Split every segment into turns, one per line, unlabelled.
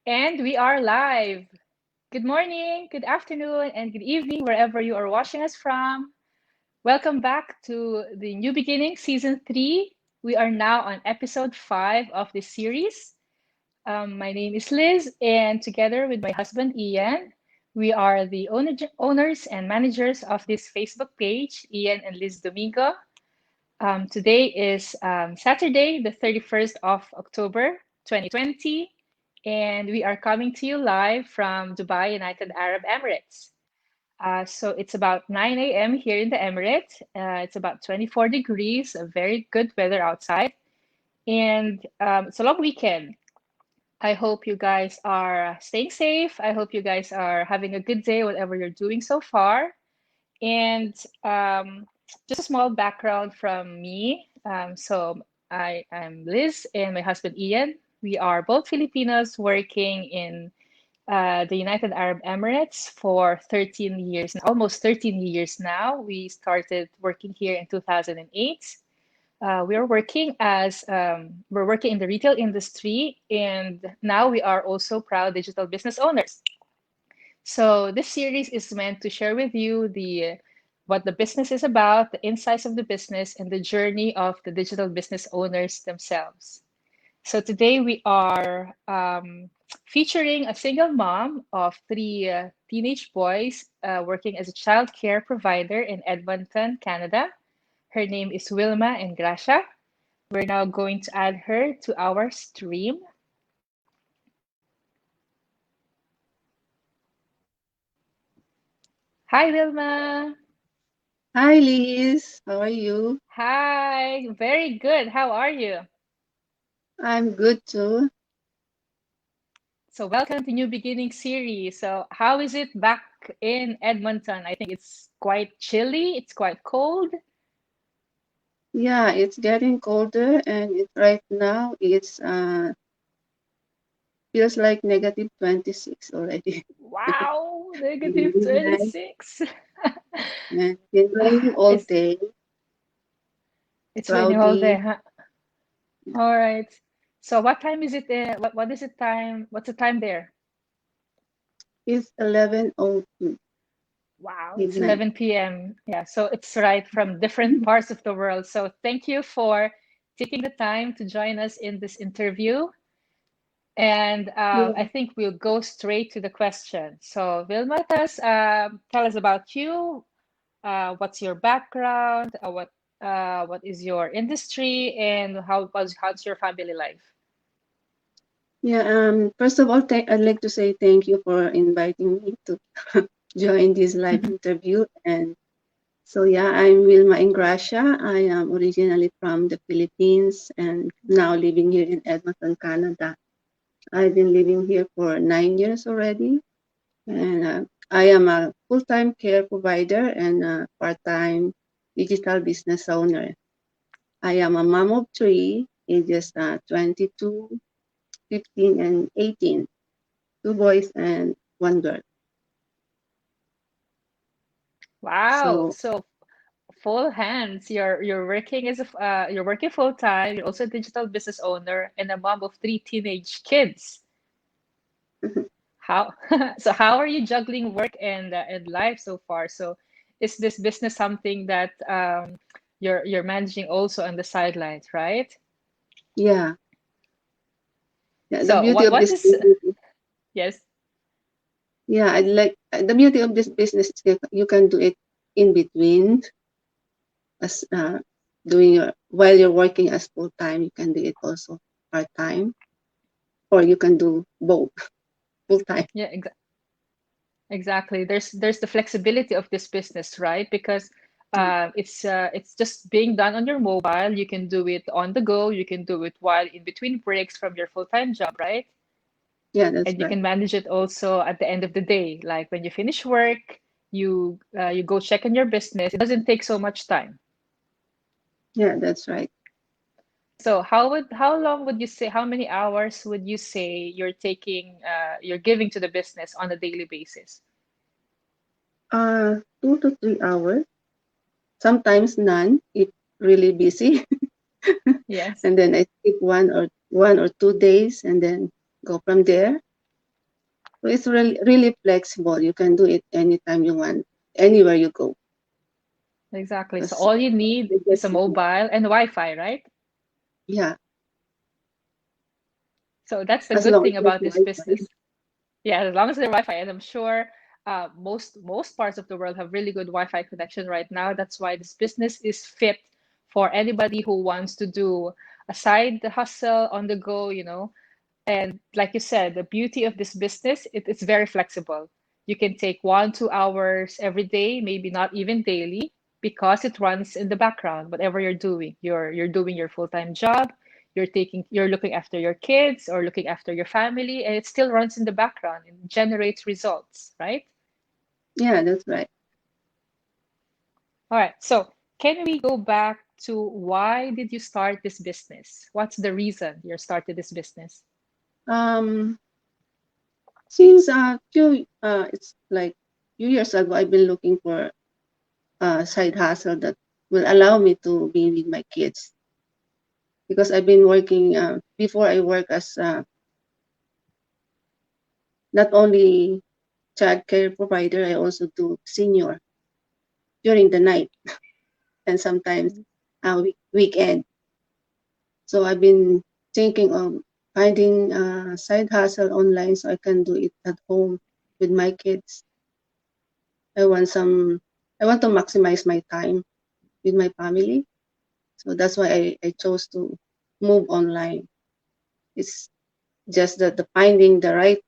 And we are live. Good morning, good afternoon, and good evening, wherever you are watching us from. Welcome back to the New Beginning Season 3. We are now on episode 5 of this series. My name is Liz, and together with my husband Ian, we are the owners and managers of this Facebook page, Ian and Liz Domingo. Today is Saturday, the 31st of October, 2020, and we are coming to you live from Dubai, United Arab Emirates. So it's about 9 a.m. here in the Emirates. It's about 24 degrees, a very good weather outside, and it's a long weekend. I hope you guys are staying safe. I hope you guys are having a good day, whatever you're doing so far. And just a small background from me. So I am Liz and my husband Ian. We are both Filipinos working in the United Arab Emirates for 13 years, almost 13 years now. We started working here in 2008. We're working in the retail industry, and now we are also proud digital business owners. So this series is meant to share with you the what the business is about, the insights of the business, and the journey of the digital business owners themselves. So today we are featuring a single mom of three teenage boys working as a child care provider in Edmonton, Canada. Her name is Wilma Engracia. We're now going to add her to our stream. Hi, Wilma.
Hi, Liz. How are you?
Hi, very good. How are you?
I'm good too.
So welcome to New Beginning series. So how is it back in Edmonton? I think it's quite chilly. It's quite cold.
Yeah, it's getting colder, and right now it's feels like negative 26 already.
Wow, negative
Really nice,
26.
and been raining all
It's
day,
it's raining all day,
cloudy.
huh? All right. So what time is it? What is it time? What's the time there?
It's 11:02
Wow, it's
midnight.
11 p.m. Yeah, so it's right from different parts of the world. So thank you for taking the time to join us in this interview. And
Yeah,
I think we'll go straight to the question. So, Vilma, tell us about you. What's your background? What is your industry, and how's your family life?
yeah. First of all, I'd like to say thank you for inviting me to join this live interview. And so, yeah, I'm Wilma Engracia. I am originally from the Philippines and now living here in Edmonton, Canada. I've been living here for 9 years already, and I am a full-time care provider and a part-time digital business owner. I am a mom of three, ages 22, 15, and 18, two boys and one girl.
Wow,
So,
so full hands. You're working full time. You're also a digital business owner and a mom of three teenage kids. How so how are you juggling work and life so far? So is this business something that you're managing also on the sidelines, right?
yeah, yeah. The
So
beauty
what
of
what
this
is
business,
yes.
yeah, I like the beauty of this business is that you can do it in between as doing your while you're working as full time. You can do it also part time, or you can do both full time.
Yeah, exactly. There's the flexibility of this business, right? Because it's just being done on your mobile. You can do it on the go. You can do it while in between breaks from your full-time job, right?
Yeah, that's
And you
right.
can manage it also at the end of the day. Like when you finish work, you go check on your business. It doesn't take so much time.
Yeah, that's right.
So how long would you say, how many hours would you say you're giving to the business on a daily basis?
2 to 3 hours. Sometimes none if really busy,
Yes.
and then I skip 1 or 2 days, and then go from there. So it's really flexible. You can do it anytime you want, anywhere you go.
Exactly. So
Because
all you need is a mobile and Wi-Fi, right?
yeah,
So that's the
as
good
long as
thing
there's
about this
Wi-Fi.
business. Yeah, as long as they're Wi-Fi, and I'm sure most parts of the world have really good Wi-Fi connection right now. That's why this business is fit for anybody who wants to do a side hustle on the go, And like you said, the beauty of this business, it's very flexible. You can take 1, 2 hours every day, maybe not even daily, because it runs in the background. Whatever you're doing, you're doing your full-time job, you're looking after your kids or looking after your family, and it still runs in the background and generates results, right?
Yeah, that's right.
All right. So can we go back to why did you start this business? What's the reason you started this business?
Um, since it's like few years ago, I've been looking for a side hustle that will allow me to be with my kids because I've been working before I work as not only childcare provider, I also do senior during the night and sometimes weekend. So I've been thinking of finding a side hustle online so I can do it at home with my kids. I want some. I want to maximize my time with my family. So that's why I chose to move online. It's just that the finding the right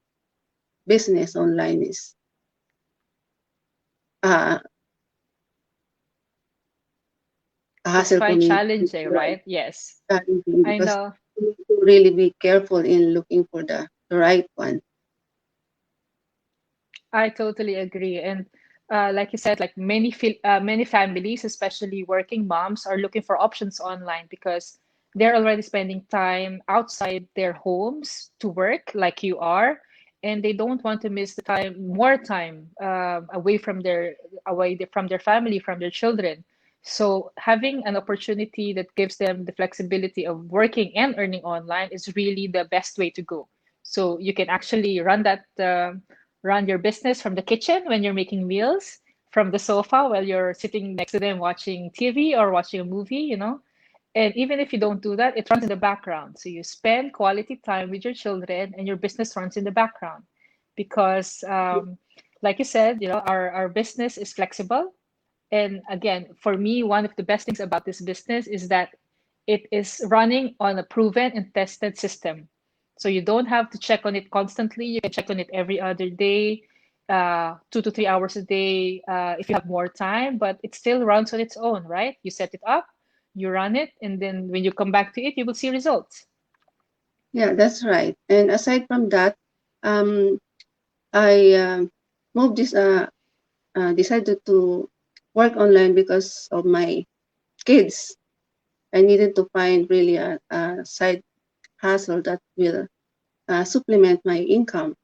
business online is uh, a
It's
hassle for
quite
me.
challenging,
Right,
right? Yes.
challenging
I
because
know.
you need to really be careful in looking for the right one.
I totally agree. And like you said, like many families, especially working moms, are looking for options online because they're already spending time outside their homes to work, like you are, and they don't want to miss the more time from their family, from their children. So having an opportunity that gives them the flexibility of working and earning online is really the best way to go. So you can actually run your business from the kitchen when you're making meals, from the sofa while you're sitting next to them watching TV or watching a movie. And even if you don't do that, it runs in the background. So you spend quality time with your children and your business runs in the background. Because, like you said, our business is flexible. And again, for me, one of the best things about this business is that it is running on a proven and tested system. So you don't have to check on it constantly. You can check on it every other day, 2 to 3 hours a day, if you have more time, but it still runs on its own, right? You set it up, you run it, and then when you come back to it, you will see results.
Yeah, that's right. And aside from that, um, I moved this decided to work online because of my kids. I needed to find really a side hustle that will supplement my income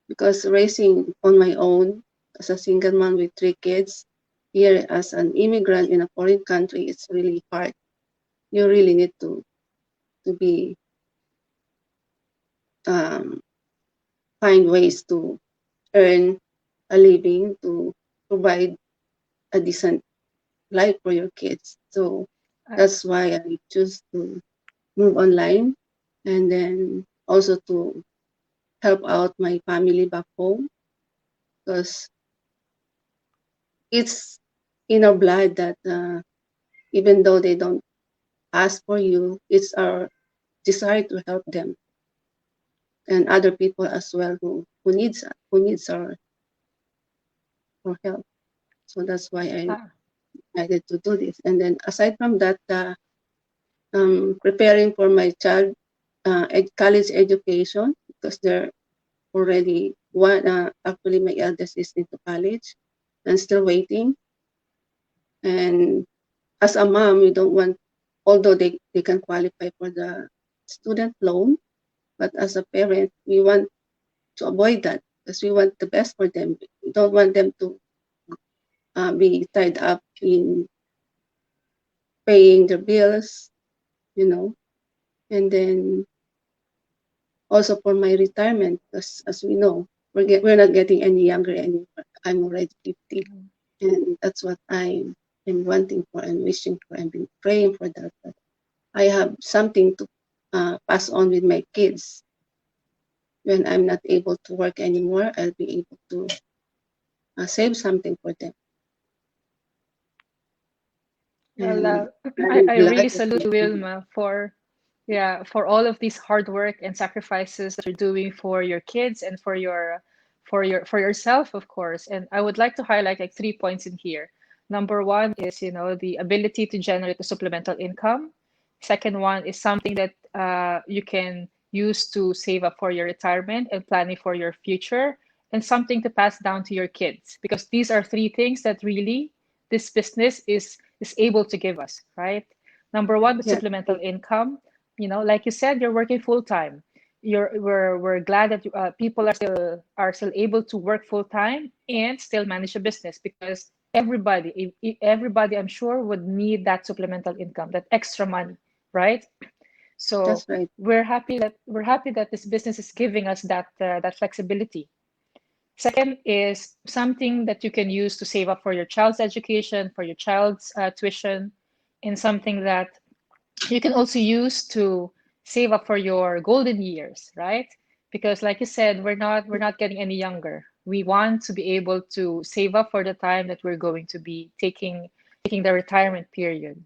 because raising on my own as a single mom with 3 kids here as an immigrant in a foreign country, it's really hard. You really need to be um, find ways to earn a living to provide a decent life for your kids. So
I,
that's why I choose to move online and then also to help out my family back home because it's in our blood that even though they don't ask for you, it's our desire to help them and other people as well who needs our help. So that's why I
uh,
decided to do this. And then aside from that, preparing for my child college education because they're already one. Actually, my eldest is into college and still waiting. And as a mom, we don't want, although they can qualify for the student loan, but as a parent, we want to avoid that because we want the best for them. We don't want them to be tied up in paying their bills, you know, and then also for my retirement, because as we know, we're not getting any younger anymore. I'm already 50, and that's what I'm wanting for and wishing for and been praying for that. That I have something to pass on with my kids. When I'm not able to work anymore, I'll be able to save something for them.
Well,
And
I,
I'm
I
glad
really
that
salute you, Wilma, for yeah, for all of these hard work and sacrifices that you're doing for your kids and for for yourself, of course. And I would like to highlight like 3 points in here. Number one is, the ability to generate a supplemental income. Second one is something that you can use to save up for your retirement and planning for your future, and something to pass down to your kids. Because these are three things that really this business is able to give us, right? Number one, the
yeah,
supplemental income. Like you said, you're working full time. We're glad that people are still able to work full time and still manage a business, because everybody I'm sure would need that supplemental income, that extra money, right? So
that's right.
we're happy that this business is giving us that flexibility. Second is something that you can use to save up for your child's education, for your child's tuition, and something that you can also use to save up for your golden years, right? Because like you said, we're not getting any younger. We want to be able to save up for the time that we're going to be taking the retirement period.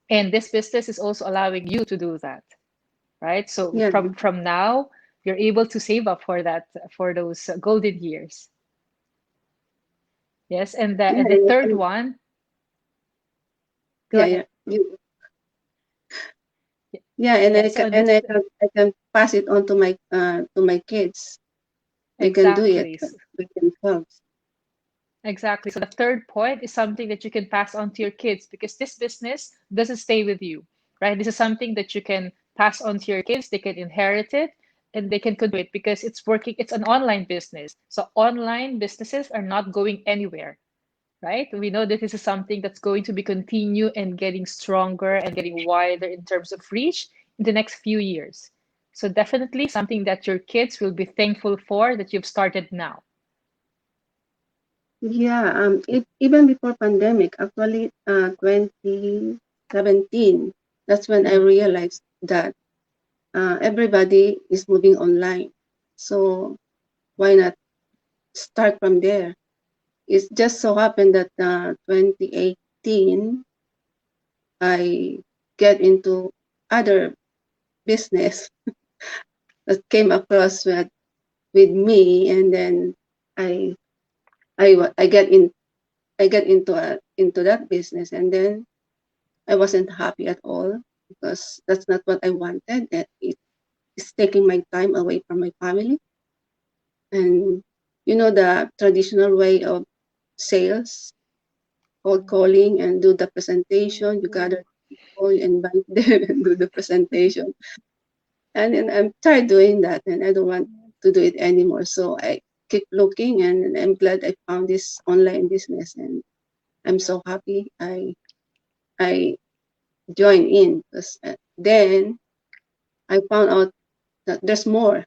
And this business is also allowing you to do that, right? So
Yeah,
from now, you're able to save up for those golden years. Yes, and the
yeah,
and the third one, go
yeah,
ahead.
yeah. Yeah, and
Yeah, so on this
I can pass it on to my kids. They can do it
exactly.
with themselves.
Exactly. So the third point is something that you can pass on to your kids, because this business doesn't stay with you, right? This is something that you can pass on to your kids. They can inherit it and they can continue it because it's working. It's an online business. So online businesses are not going anywhere, right? We know that this is something that's going to be continue and getting stronger and getting wider in terms of reach in the next few years. So definitely something that your kids will be thankful for that you've started now.
Yeah, even before pandemic, actually, 2017, that's when I
Mhm.
realized that everybody is moving online. So why not start from there? It just so happened that 2018, I get into other business that came across with me, and then I I get in I get into that business, and then I wasn't happy at all because that's not what I wanted. That it is taking my time away from my family, and the traditional way of sales, cold calling, and do the presentation. You gather people, you invite them, and do the presentation. And then I'm tired doing that, and I don't want to do it anymore. So I keep looking, and I'm glad I found this online business, and I'm so happy I joined in because then I found out that there's more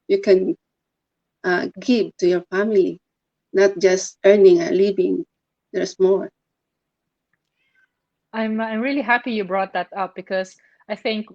you can give to your family, not just earning a living. There's more.
I'm really happy you brought that up, because I think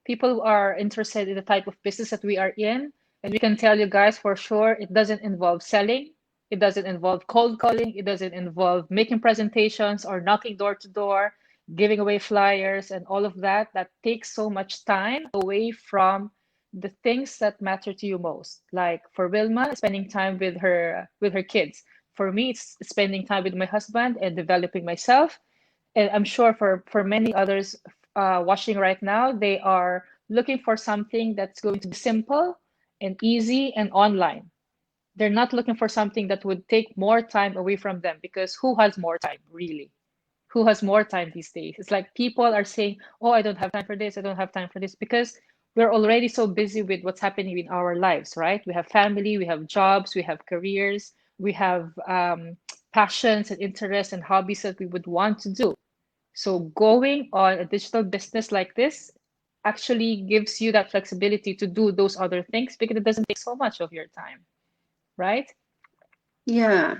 people who are interested in the type of business that we are in, and we can tell you guys for sure, it doesn't involve selling, it doesn't involve cold calling, it doesn't involve making presentations or knocking door to door, giving away flyers and all of that. That takes so much time away from the things that matter to you most. Like for Wilma, spending time with her kids. For me, it's spending time with my husband and developing myself, and I'm sure for many others watching right now, they are looking for something that's going to be simple and easy and online. They're not looking for something that would take more time away from them, because who has more time, really? Who has more time these days? It's like people are saying, "Oh, I don't have time for this. I don't have time for this," because we're already so busy with what's happening in our lives, right? We have family, we have jobs, we have careers, we have passions and interests and hobbies that we would want to do. So going on a digital business like this actually gives you that flexibility to do those other things because it doesn't take so much of your time, right?
Yeah,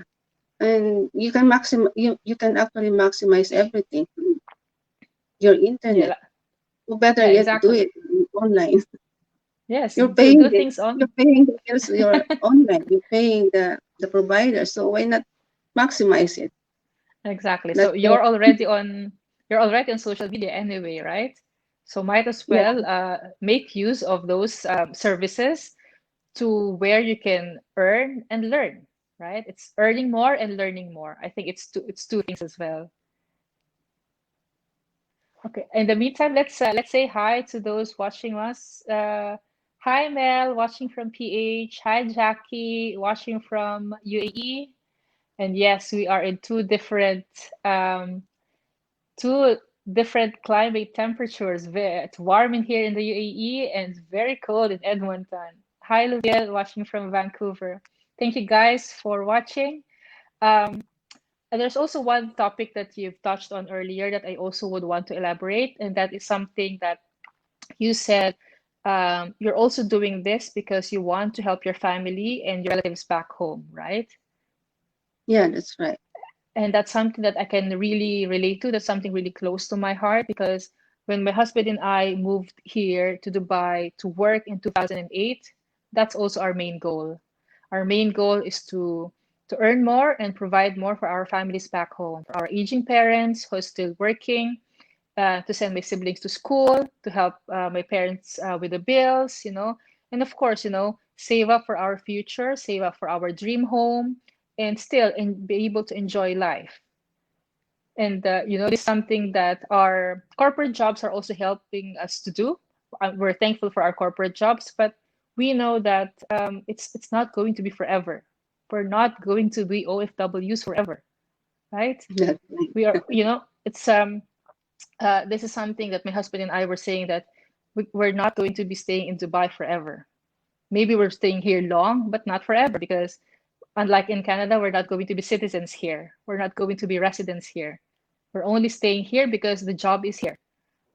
and you can actually maximize everything. Your
Yeah,
internet. You better
yeah,
yet do
exactly.
it online.
Yes,
You're
do
paying it.
things
You're
on.
paying the bills. You're online. You're paying the provider. So why not maximize it?
Exactly. So
That's the
you're already on social media anyway, right? So might as
yeah
well make use of those services to where you can earn and learn, right? It's earning more and learning more. I think it's two things as well. Okay. In the meantime, let's say hi to those watching us. Hi Mel, watching from PH. Hi Jackie, watching from UAE. And yes, we are in um, two different climate temperatures. It's warm in here in the UAE and very cold in Edmonton. Hi, Luviel, watching from Vancouver. Thank you guys for watching. Um, and there's also one topic that you've touched on earlier that I also would want to elaborate, and that is something that you said you're also doing this because you want to help your family and your relatives back home, right?
yeah that's right.
And that's something that I can really relate to. That's something really close to my heart because when my husband and I moved here to Dubai to work in 2008, that's also our main goal. Our main goal is to earn more and provide more for our families back home, for our aging parents who are still working, to send my siblings to school, to help my parents with the bills, and of course, save up for our future, save up for our dream home, and still be able to enjoy life. And this is something that our corporate jobs are also helping us to do. We're thankful for our corporate jobs, but we know that it's not going to be forever. We're not going to be OFWs forever, right?
That's right.
We are, it's this is something that my husband and I were saying that we're not going to be staying in Dubai forever. Maybe we're staying here long, but not forever because unlike in Canada, we're not going to be citizens here. We're not going to be residents here. We're only staying here because the job is here.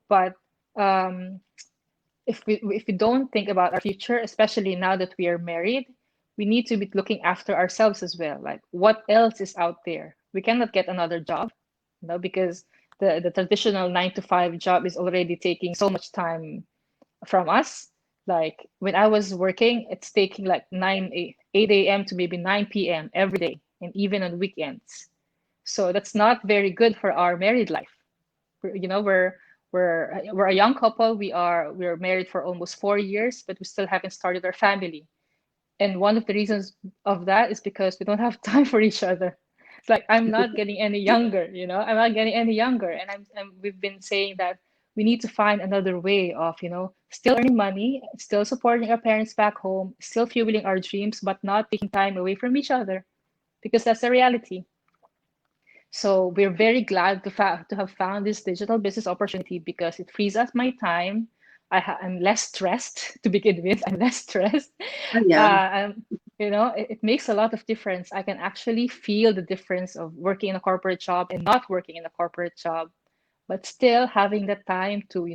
But um, if we don't think about our future, especially now that we are married, we need to be looking after ourselves as well. Like what else is out there? We cannot get another job, because the traditional 9 to 5 job is already taking so much time from us. Like when I was working, it's taking like 8 a.m. to maybe 9 p.m. every day, and even on weekends. So that's not very good for our married life. We're a young couple. We're married for almost 4 years, but we still haven't started our family. And one of the reasons of that is because we don't have time for each other. It's like I'm not getting any younger, I'm not getting any younger, and we've been saying that we need to find another way of, still earning money, still supporting our parents back home, still fueling our dreams, but not taking time away from each other, because that's the reality. So we're very glad to have found this digital business opportunity because it frees up my time. I'm less stressed to begin with. I'm less stressed.
Yeah
It makes a lot of difference. I can actually feel the difference of working in a corporate job and not working in a corporate job, but still having the time to,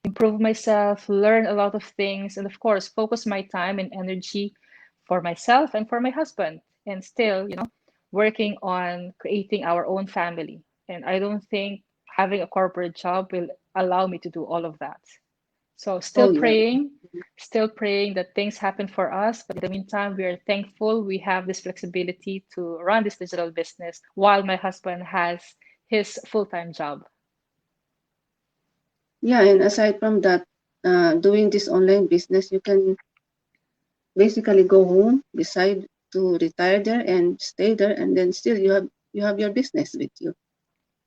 improve myself, learn a lot of things, and of course, focus my time and energy for myself and for my husband, and still, working on creating our own family. And I don't think having a corporate job will allow me to do all of that. So
oh yeah
still praying that things happen for us. But in the meantime, we are thankful we have this flexibility to run this digital business while my husband has his full-time job.
yeah. And aside from that, doing this online business, you can basically go home, decide to retire there and stay there, and then still you have your business with you.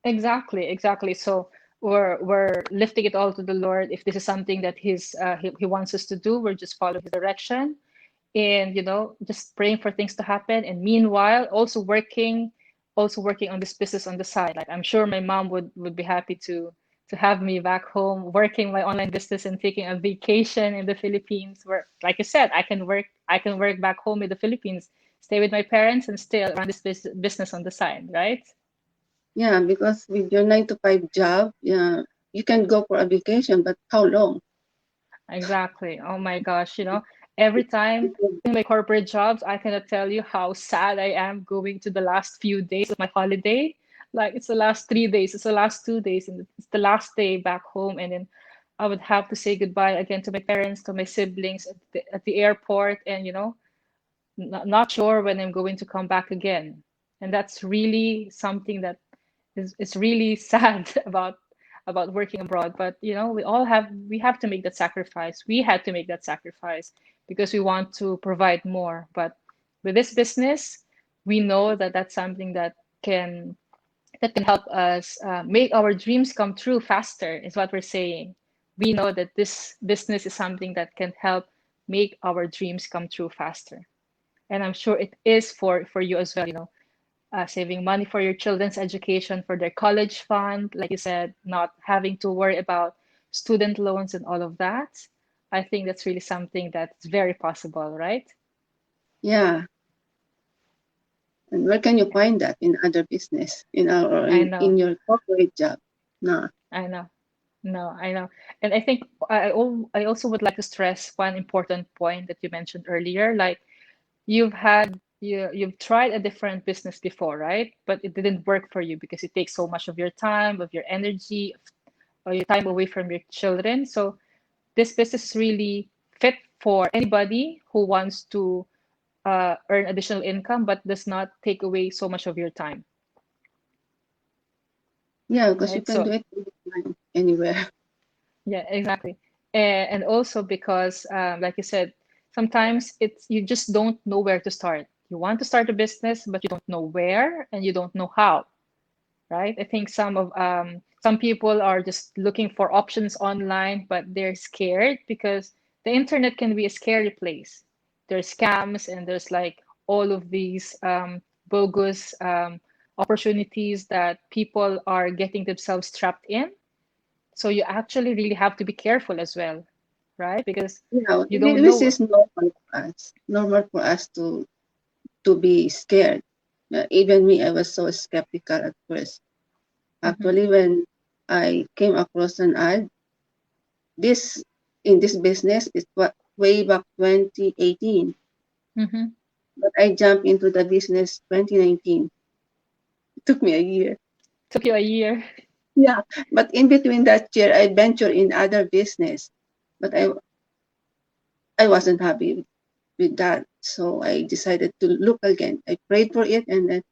Exactly, exactly. So we're lifting it all to the Lord. If this is something that he wants us to do, we're just following his direction, and just praying for things to happen. And meanwhile, also working on this business on the side. Like I'm sure my mom would be happy to have me back home working my online business and taking a vacation in the Philippines, where, like you said, I can work back home in the Philippines, stay with my parents, and still run this business on the side, right?
Yeah, because with your 9 to 5 job, yeah, you can go for a vacation, but how long?
Exactly. Oh my gosh, every time in my corporate jobs, I cannot tell you how sad I am going to the last few days of my holiday. Like it's the last 3 days, it's the last 2 days, and it's the last day back home, and then I would have to say goodbye again to my parents, to my siblings at the airport, and not sure when I'm going to come back again. And that's really something that is really sad about working abroad. But we have to make that sacrifice. We had to make that sacrifice because we want to provide more. But with this business, we know that that's something can that can help us make our dreams come true faster, is what we're saying. We know that this business is something that can help make our dreams come true faster. And I'm sure it is for you as well, saving money for your children's education, for their college fund, like you said, not having to worry about student loans and all of that. I think that's really something that's very possible, right?
Yeah. And where can you find that in other business, in our or
I
in
know,
your corporate job? No.
I know. No, I know. And I think I also would like to stress one important point that you mentioned earlier. Like you've tried a different business before, right? But it didn't work for you because it takes so much of your time, of your energy, or your time away from your children. So this business is really fit for anybody who wants to earn additional income, but does not take away so much of your time,
Yeah, because you
right?
can
So
do it anytime, anywhere.
yeah, exactly. And also because, like you said, sometimes you just don't know where to start. You want to start a business, but you don't know where and you don't know how, right? I think some people are just looking for options online, but they're scared because the internet can be a scary place. There's scams and there's like all of these bogus opportunities that people are getting themselves trapped in. So you actually really have to be careful as well, right? Because
Yeah,
you don't
this
know.
is normal for us. Normal for us to be scared. Even me, I was so skeptical at first.
Hmm.
Actually, when I came across an ad, this in this business is what way back 2018,
Hmm.
but I jumped into the business 2019. It took me a year.
Took you a year.
Yeah, but in between that year, I ventured in other business, but I wasn't happy with that, so I decided to look again. I prayed for it, and then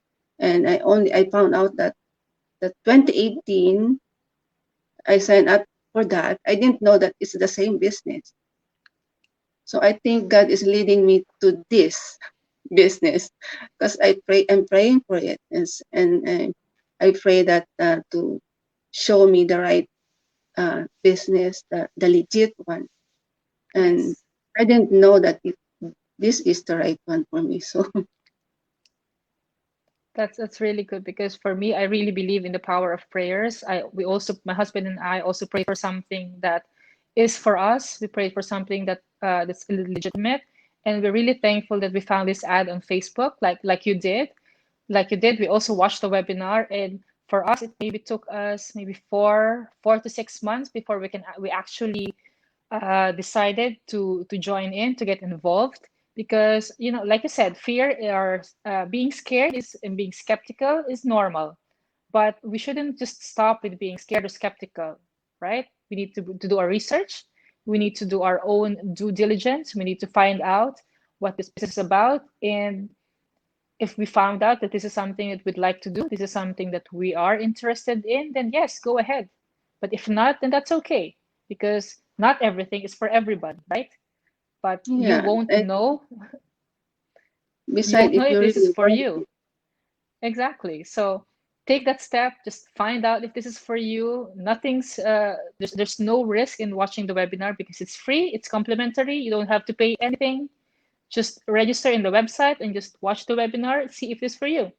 I found out that 2018 I signed up for that. I didn't know that it's the same business. So I think God is leading me to this business because I'm praying for it, and I pray that to show me the right business, the legit one. And
Yes.
I didn't know that this is the right one for me. So
That's really good because for me, I really believe in the power of prayers. My husband and I also pray for something that is for us. We pray for something that's legitimate, and we're really thankful that we found this ad on Facebook, like you did, We also watched the webinar, and for us, it maybe took us maybe 4 to 6 months before we actually decided to join in to get involved because like you said, fear or being scared is and being skeptical is normal, but we shouldn't just stop with being scared or skeptical, right? We need to do our research. We need to do our own due diligence. We need to find out what this is about, and if we found out that this is something that we'd like to do, this is something that we are interested in, then yes, go ahead. But if not, then that's okay because not everything is for everybody, right? But you
yeah,
won't know. You
beside
won't know
if
if
you
this is
really
for
want
you.
it,
Exactly. So take that step. Just find out if this is for you. There's no risk in watching the webinar because it's free. It's complimentary. You don't have to pay anything. Just register in the website and just watch the webinar. See if it's for you.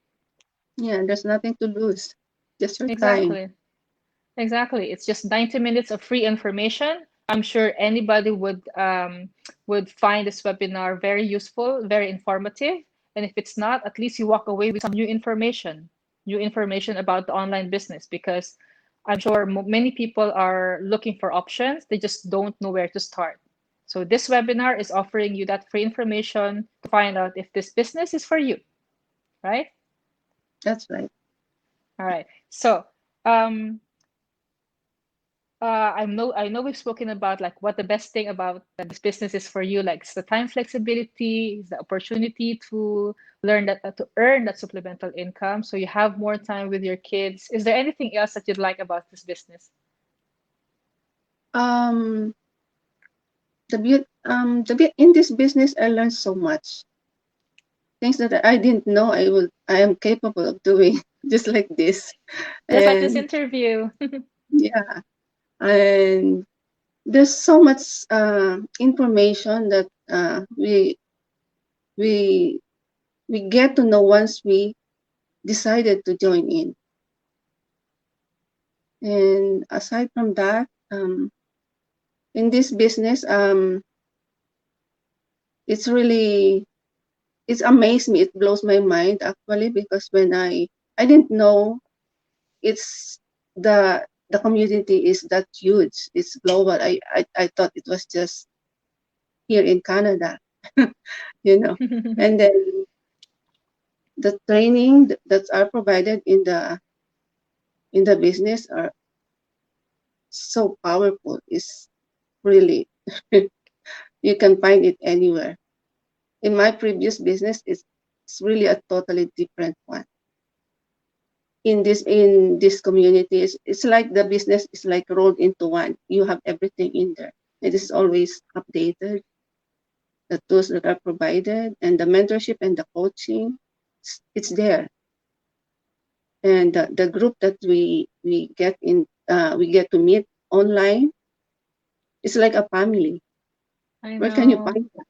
yeah, there's nothing to lose, just your time.
Exactly. Exactly. It's just 90 minutes of free information. I'm sure anybody would find this webinar very useful, very informative. And if it's not, at least you walk away with some new information about the online business because I'm sure many people are looking for options. They just don't know where to start. So this webinar is offering you that free information to find out if this business is for you, right?
That's right.
All right. So I know we've spoken about like what the best thing about this business is for you, like it's the time flexibility, it's the opportunity to learn that to earn that supplemental income, so you have more time with your kids. Is there anything else that you'd like about this business?
Um, in this business, I learned so much things that I didn't know I am capable of doing, just like this.
Just like this
And
interview.
yeah, and there's so much information that we we get to know once we decided to join in. And aside from that, in this business, it's really it's amazed me. It blows my mind actually, because when I didn't know it's the community is that huge. It's global. I thought it was just here in Canada, you know. And then the training that are provided in the business are so powerful. It's really you can find it anywhere. In my previous business, it's really a totally different one. In this community, it's like the business is like rolled into one. You have everything in there. It is always updated. The tools that are provided and the mentorship and the coaching, it's there. And the group that we get to meet online, it's like a family.
I
Where can you
know.
find that?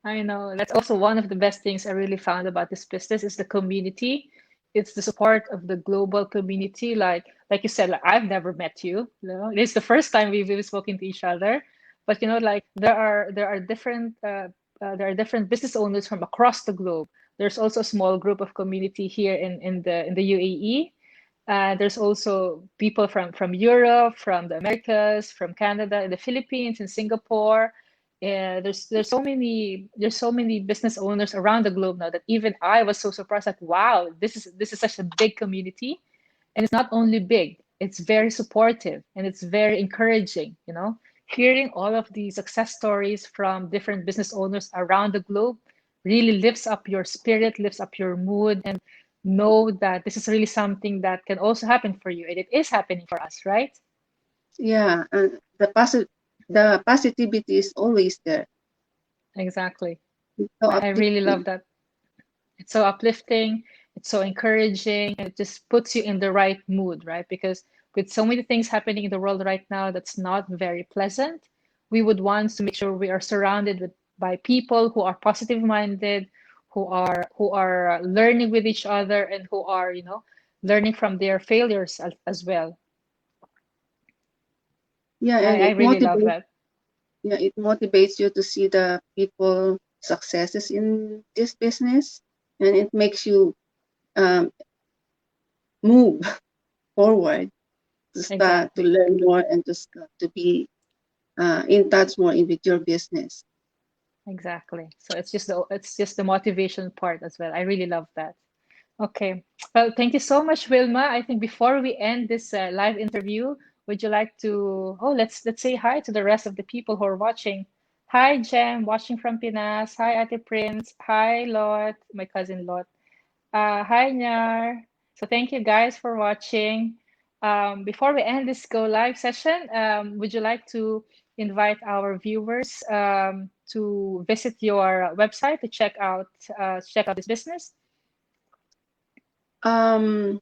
I know. That's also one of the best things I really found about this business is the community. It's the support of the global community. Like you said, like I've never met you. You know, it's the first time we've spoken to each other. But you know, like there are different business owners from across the globe. There's also a small group of community here in the UAE. There's also people from Europe, from the Americas, from Canada, the Philippines, and Singapore. There's so many business owners around the globe now that even I was so surprised. Like, wow, this is such a big community, and it's not only big; it's very supportive and it's very encouraging. You know, hearing all of these success stories from different business owners around the globe really lifts up your spirit, lifts up your mood, and know that this is really something that can also happen for you, and it is happening for us, right?
Yeah, and the positivity is always there.
Exactly.
It's so
I really love
uplifting.
that. It's so uplifting, it's so encouraging, and it just puts you in the right mood, right? Because with so many things happening in the world right now that's not very pleasant, we would want to make sure we are surrounded by people who are positive minded, who are learning with each other, and who are, you know, learning from their failures as well.
Yeah, and
I really love that.
it motivates you to see the people successes in this business, and it makes you um, move forward to
Exactly.
learn more and to be in touch more in with your business.
Exactly. So it's just the motivation part as well. I really love that. Okay. Well, thank you so much, Wilma. I think before we end this live interview, would you like to, oh, let's say hi to the rest of the people who are watching. Hi, Jem, watching from Pinas. Hi, Ate Prince. Hi, Lot, my cousin Lot. Hi, Nyar. So thank you guys for watching. Before we end this go live session, would you like to invite our viewers to visit your website to check out this business?
Um,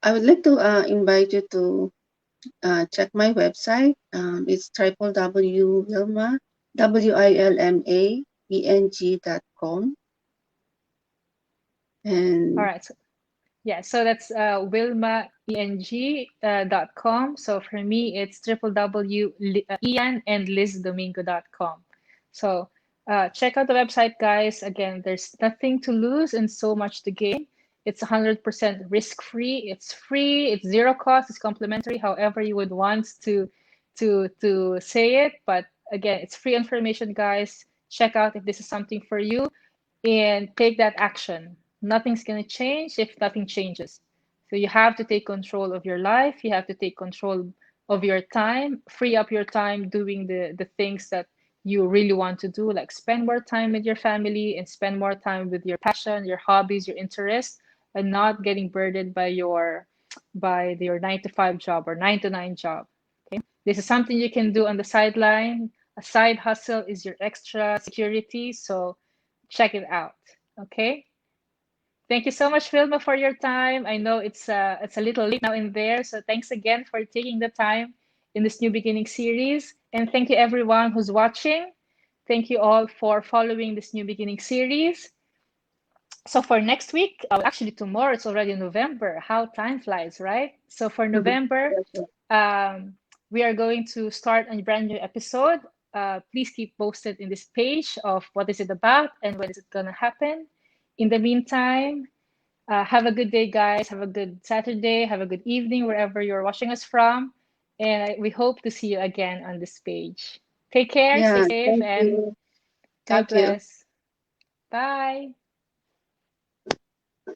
I would like to invite you to check my website. It's www.wilma wilmaeng.com.
All
And
right. So, yeah, so that's wilmaeng.com. So for me, it's www.ianandlizdomingo.com. So check out the website, guys. Again, there's nothing to lose and so much to gain. It's 100% risk-free. It's free. It's zero cost. It's complimentary. However you would want to say it, but Again, it's free information, guys. Check out if this is something for you and take that action. Nothing's going to change if nothing changes. So you have to take control of your life. You have to take control of your time, free up your time doing the things that you really want to do, like spend more time with your family and spend more time with your passion, your hobbies, your interests, and not getting burdened by your 9 to 5 job or 9 to 9 job. Okay. This is something you can do on the sideline. A side hustle is your extra security. So check it out. Okay. Thank you so much, Wilma, for your time. I know it's a little late now in there, so thanks again for taking the time in this New Beginning series. And thank you everyone who's watching. Thank you all for following this New Beginning series. So for next week, actually tomorrow, it's already November. How time flies, right? So for November, um, we are going to start a brand new episode. Please keep posted in this page of what is it about and when is it gonna happen. In the meantime, have a good day, guys. Have a good Saturday. Have a good evening wherever you're watching us from. And we hope to see you again on this page. Take care, stay
Yeah,
safe,
thank
and
you.
God
Thank you.
bless. Bye.